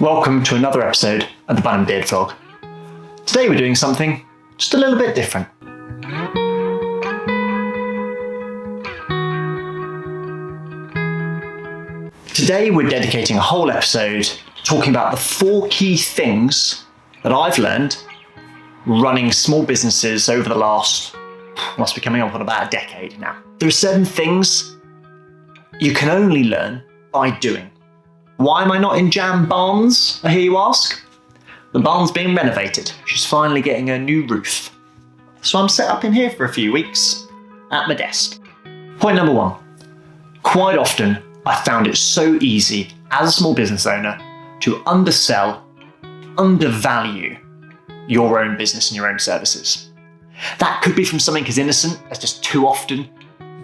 Welcome to another episode of the Bun and Beard Vlog. Today we're doing something just a little bit different. Today we're dedicating a whole episode talking about the 4 key things that I've learned running small businesses over the last, must be coming up on about a decade now. There are 7 things you can only learn by doing. Why am I not in Jan Barnes, I hear you ask? The barn's being renovated. She's finally getting a new roof. So I'm set up in here for a few weeks at my desk. Point number 1. Quite often, I found it so easy as a small business owner to undersell, undervalue your own business and your own services. That could be from something as innocent as just too often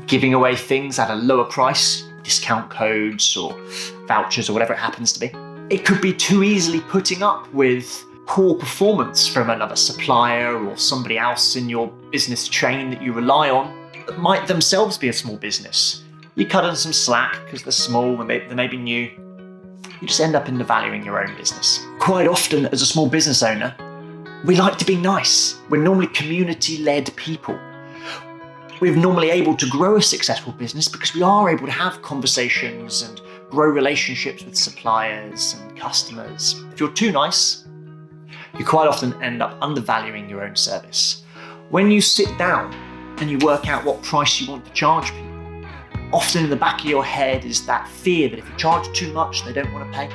giving away things at a lower price, discount codes or vouchers or whatever it happens to be. It could be too easily putting up with poor performance from another supplier or somebody else in your business chain that you rely on that might themselves be a small business. You cut in some slack because they're small and they may be new. You just end up undervaluing your own business. Quite often as a small business owner, we like to be nice. We're normally community-led people. We're normally able to grow a successful business because we are able to have conversations and grow relationships with suppliers and customers. If you're too nice, you quite often end up undervaluing your own service. When you sit down and you work out what price you want to charge people, often in the back of your head is that fear that if you charge too much, they don't want to pay.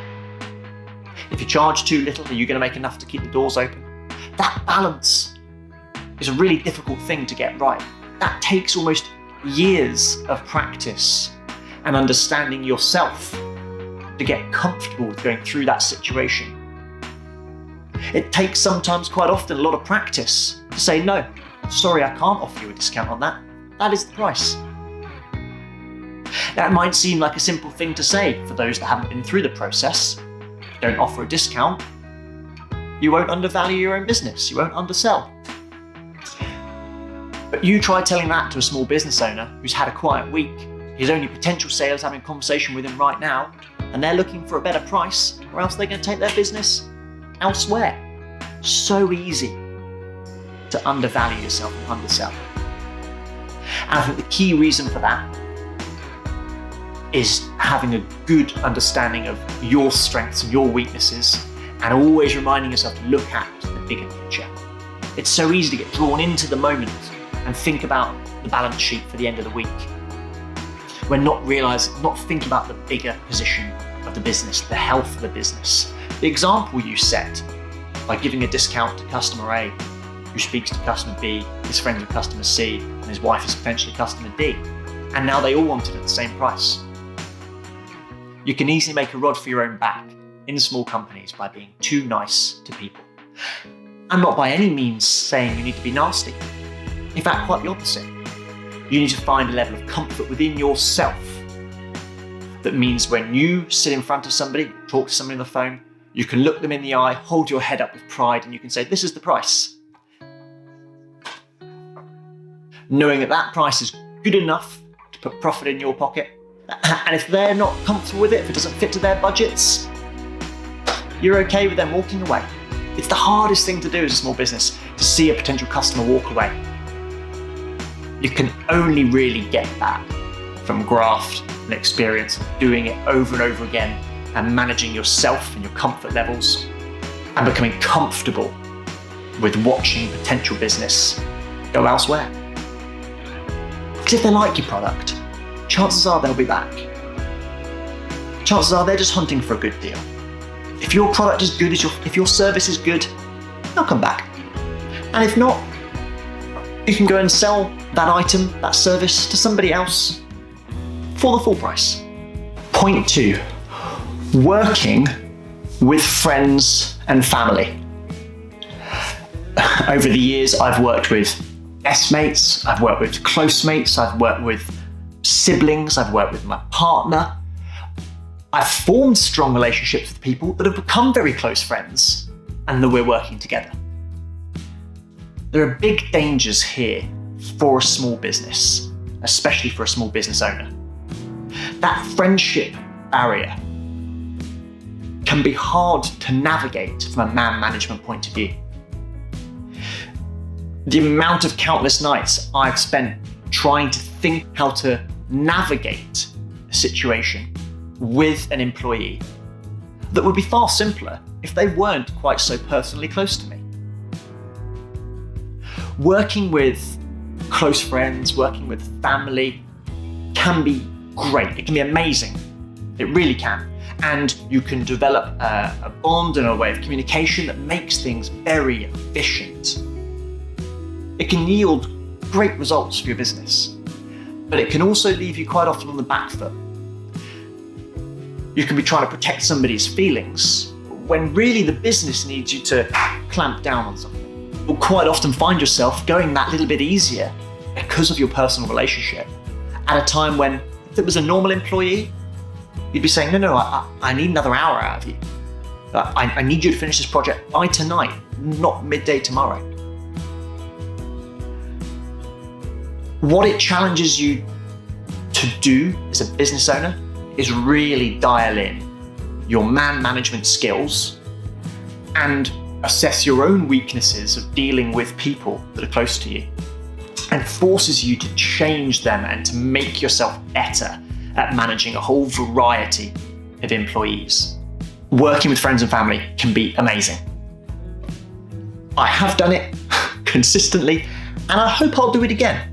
If you charge too little, are you going to make enough to keep the doors open? That balance is a really difficult thing to get right. That takes almost years of practice and understanding yourself to get comfortable with going through that situation. It takes sometimes, quite often, a lot of practice to say, no, sorry, I can't offer you a discount on that. That is the price. That might seem like a simple thing to say for those that haven't been through the process. Don't offer a discount. You won't undervalue your own business. You won't undersell. But you try telling that to a small business owner who's had a quiet week, his only potential sales having a conversation with him right now, and they're looking for a better price, or else they're going to take their business elsewhere. So easy to undervalue yourself and undersell. And I think the key reason for that is having a good understanding of your strengths and your weaknesses, and always reminding yourself to look at the bigger picture. It's so easy to get drawn into the moment and think about the balance sheet for the end of the week. We're not thinking about the bigger position of the business, the health of the business. The example you set by giving a discount to customer A, who speaks to customer B, is friends with customer C, and his wife is potentially customer D, and now they all want it at the same price. You can easily make a rod for your own back in small companies by being too nice to people. I'm not by any means saying you need to be nasty. In fact, quite the opposite. You need to find a level of comfort within yourself that means when you sit in front of somebody, talk to somebody on the phone, you can look them in the eye, hold your head up with pride, and you can say, this is the price. Knowing that that price is good enough to put profit in your pocket. And if they're not comfortable with it, if it doesn't fit to their budgets, you're okay with them walking away. It's the hardest thing to do as a small business, to see a potential customer walk away. You can only really get that from graft and experience of doing it over and over again and managing yourself and your comfort levels and becoming comfortable with watching potential business go elsewhere. Because if they like your product, chances are they'll be back. Chances are they're just hunting for a good deal. If your product is good, if your service is good, they'll come back. And if not, you can go and sell that item, that service to somebody else for the full price. Point 2, working with friends and family. Over the years, I've worked with best mates, I've worked with close mates, I've worked with siblings, I've worked with my partner. I've formed strong relationships with people that have become very close friends and that we're working together. There are big dangers here for a small business, especially for a small business owner. That friendship barrier can be hard to navigate from a man management point of view. The amount of countless nights I've spent trying to think how to navigate a situation with an employee that would be far simpler if they weren't quite so personally close to me. Working with close friends, working with family can be great. It can be amazing. It really can. And you can develop a bond and a way of communication that makes things very efficient. It can yield great results for your business, but it can also leave you quite often on the back foot. You can be trying to protect somebody's feelings when really the business needs you to clamp down on something. You'll quite often find yourself going that little bit easier because of your personal relationship at a time when, if it was a normal employee, you'd be saying, no, I need another hour out of you. I need you to finish this project by tonight, not midday tomorrow. What it challenges you to do as a business owner is really dial in your man management skills and assess your own weaknesses of dealing with people that are close to you, and forces you to change them and to make yourself better at managing a whole variety of employees. Working with friends and family can be amazing. I have done it consistently, and I hope I'll do it again.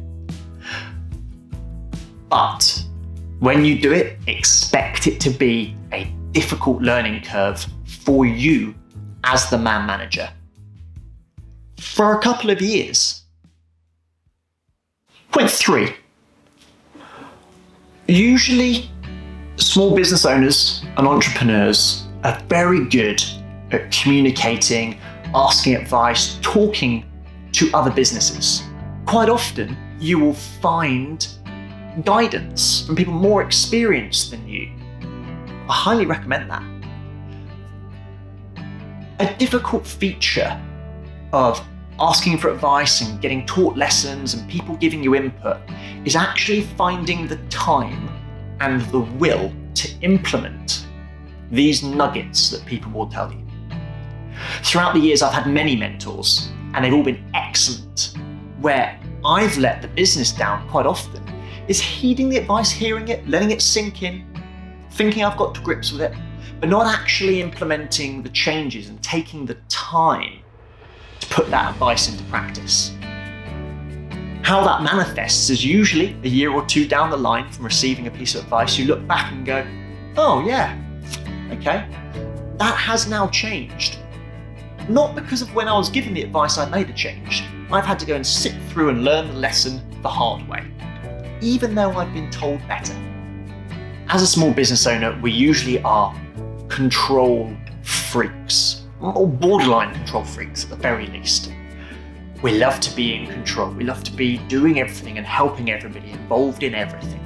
But when you do it, expect it to be a difficult learning curve for you as the man manager for a couple of years. Point 3. Usually, small business owners and entrepreneurs are very good at communicating, asking advice, talking to other businesses. Quite often, you will find guidance from people more experienced than you. I highly recommend that. A difficult feature of asking for advice and getting taught lessons and people giving you input is actually finding the time and the will to implement these nuggets that people will tell you. Throughout the years, I've had many mentors, and they've all been excellent. Where I've let the business down quite often is heeding the advice, hearing it, letting it sink in, thinking I've got to grips with it, but not actually implementing the changes and taking the time to put that advice into practice. How that manifests is usually a year or two down the line from receiving a piece of advice, you look back and go, oh yeah, okay, that has now changed. Not because of when I was given the advice I made a change. I've had to go and sit through and learn the lesson the hard way, even though I've been told better. As a small business owner, we usually are control freaks, or borderline control freaks at the very least. We love to be in control. We love to be doing everything and helping everybody, involved in everything.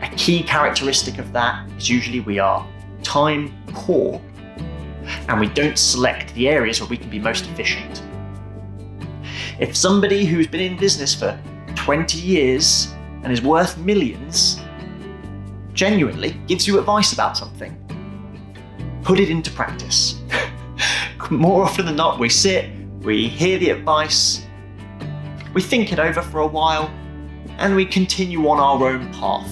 A key characteristic of that is usually we are time poor, and we don't select the areas where we can be most efficient. If somebody who's been in business for 20 years and is worth millions genuinely gives you advice about something, put it into practice. More often than not, we sit, we hear the advice, we think it over for a while, and we continue on our own path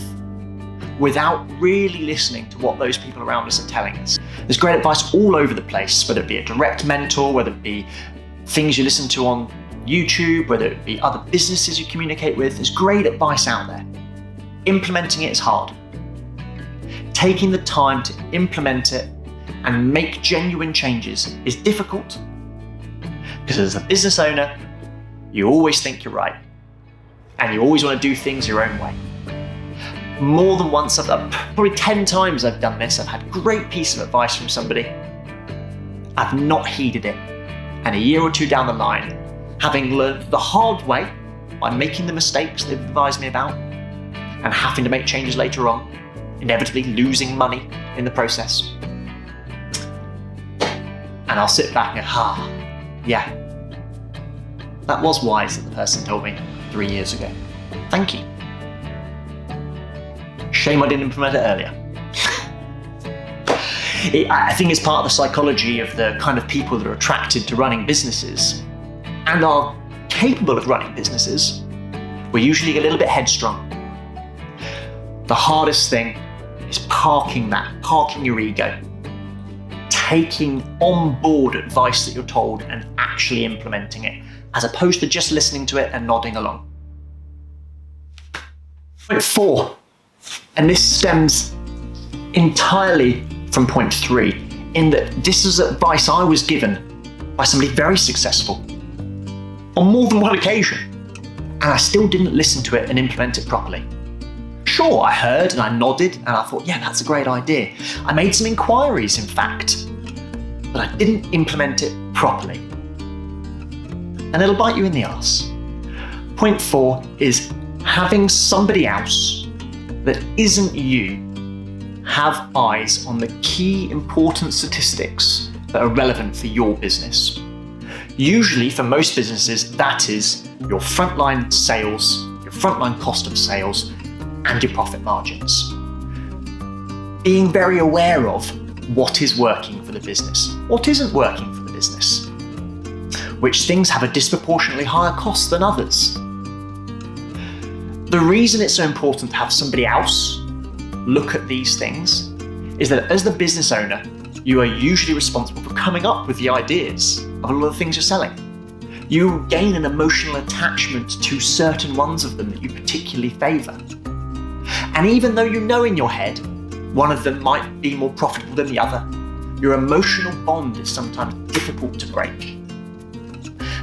without really listening to what those people around us are telling us. There's great advice all over the place, whether it be a direct mentor, whether it be things you listen to on YouTube, whether it be other businesses you communicate with. There's great advice out there. Implementing it is hard. Taking the time to implement it and make genuine changes is difficult, because as a business owner, you always think you're right, and you always want to do things your own way. More than once, probably 10 times I've done this, I've had a great piece of advice from somebody, I've not heeded it, and a year or two down the line, having learned the hard way by making the mistakes they've advised me about, and having to make changes later on, inevitably losing money in the process. And I'll sit back and go, yeah, that was wise that the person told me 3 years ago. Thank you. Shame I didn't implement it earlier. I think it's part of the psychology of the kind of people that are attracted to running businesses and are capable of running businesses. We're usually a little bit headstrong. The hardest thing is parking your ego, taking on board advice that you're told and actually implementing it, as opposed to just listening to it and nodding along. Point 4, and this stems entirely from point 3, in that this is advice I was given by somebody very successful on more than one occasion, and I still didn't listen to it and implement it properly. Sure, I heard and I nodded and I thought, yeah, that's a great idea. I made some inquiries, in fact, but I didn't implement it properly. And it'll bite you in the arse. Point 4 is having somebody else that isn't you have eyes on the key important statistics that are relevant for your business. Usually for most businesses, that is your frontline sales, your frontline cost of sales, and your profit margins. Being very aware of what is working for the business, what isn't working for the business, which things have a disproportionately higher cost than others. The reason it's so important to have somebody else look at these things is that as the business owner, you are usually responsible for coming up with the ideas of a lot of the things you're selling. You gain an emotional attachment to certain ones of them that you particularly favour. And even though you know in your head one of them might be more profitable than the other, your emotional bond is sometimes difficult to break.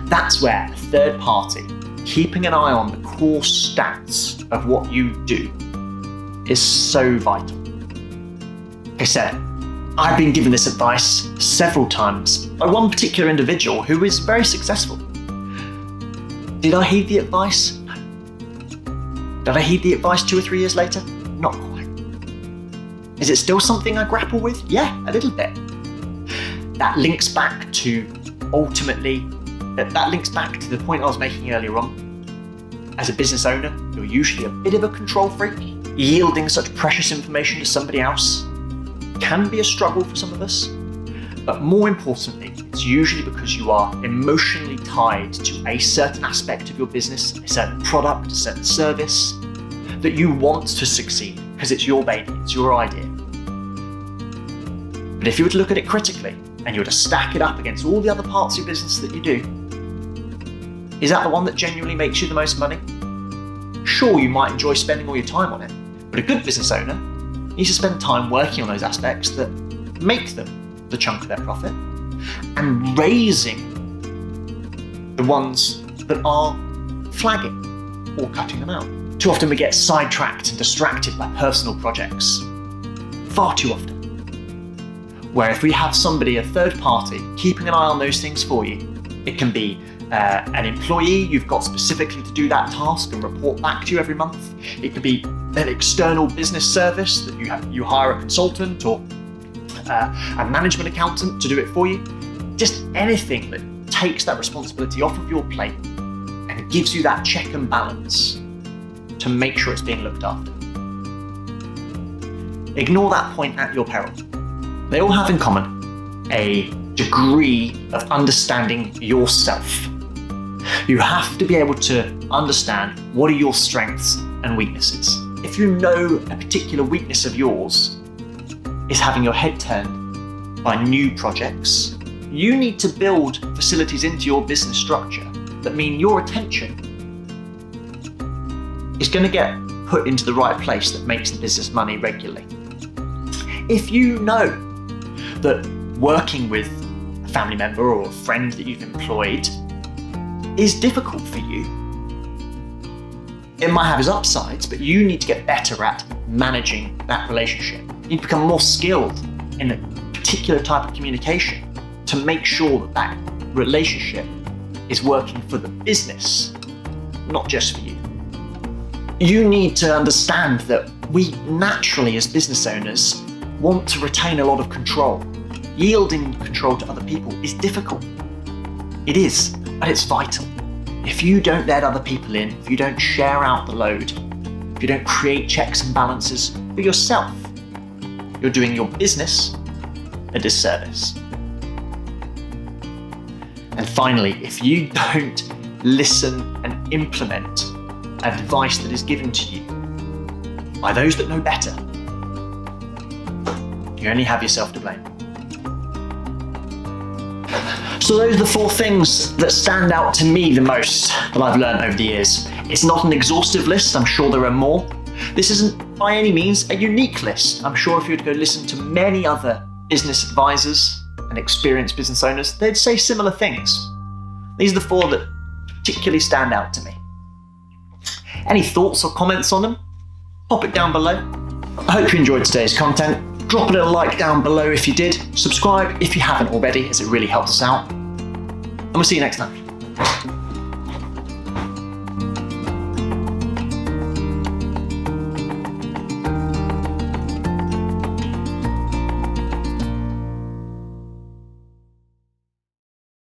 That's where a third party keeping an eye on the core stats of what you do is so vital. Like I said, I've been given this advice several times by one particular individual who is very successful. Did I heed the advice? No. Did I heed the advice 2 or 3 years later? Not quite. Is it still something I grapple with? Yeah, a little bit. That links back to the point I was making earlier on. As a business owner, you're usually a bit of a control freak. Yielding such precious information to somebody else can be a struggle for some of us, but more importantly, it's usually because you are emotionally tied to a certain aspect of your business, a certain product, a certain service that you want to succeed because it's your baby, it's your idea. But if you were to look at it critically and you were to stack it up against all the other parts of your business that you do, is that the one that genuinely makes you the most money? Sure, you might enjoy spending all your time on it, but a good business owner needs to spend time working on those aspects that make them the chunk of their profit and raising the ones that are flagging or cutting them out. Too often we get sidetracked and distracted by personal projects. Far too often. Where if we have somebody, a third party, keeping an eye on those things for you, it can be an employee you've got specifically to do that task and report back to you every month. It could be an external business service that you hire a consultant or a management accountant to do it for you. Just anything that takes that responsibility off of your plate and gives you that check and balance to make sure it's being looked after. Ignore that point at your peril. They all have in common a degree of understanding yourself. You have to be able to understand what are your strengths and weaknesses. If you know a particular weakness of yours is having your head turned by new projects, you need to build facilities into your business structure that mean your attention is going to get put into the right place that makes the business money regularly. If you know that working with a family member or a friend that you've employed is difficult for you, it might have its upsides, but you need to get better at managing that relationship. You need to become more skilled in a particular type of communication to make sure that that relationship is working for the business, not just for you. You need to understand that we naturally, as business owners, want to retain a lot of control. Yielding control to other people is difficult. It is, but it's vital. If you don't let other people in, if you don't share out the load, if you don't create checks and balances for yourself, you're doing your business a disservice. And finally, if you don't listen and implement advice that is given to you by those that know better, you only have yourself to blame. So those are the 4 things that stand out to me the most that I've learned over the years. It's not an exhaustive list, I'm sure there are more. This isn't by any means a unique list. I'm sure if you were to go listen to many other business advisors and experienced business owners, they'd say similar things. These are the 4 that particularly stand out to me. Any thoughts or comments on them? Pop it down below. I hope you enjoyed today's content. Drop a little like down below if you did. Subscribe if you haven't already, as it really helps us out. And we'll see you next time.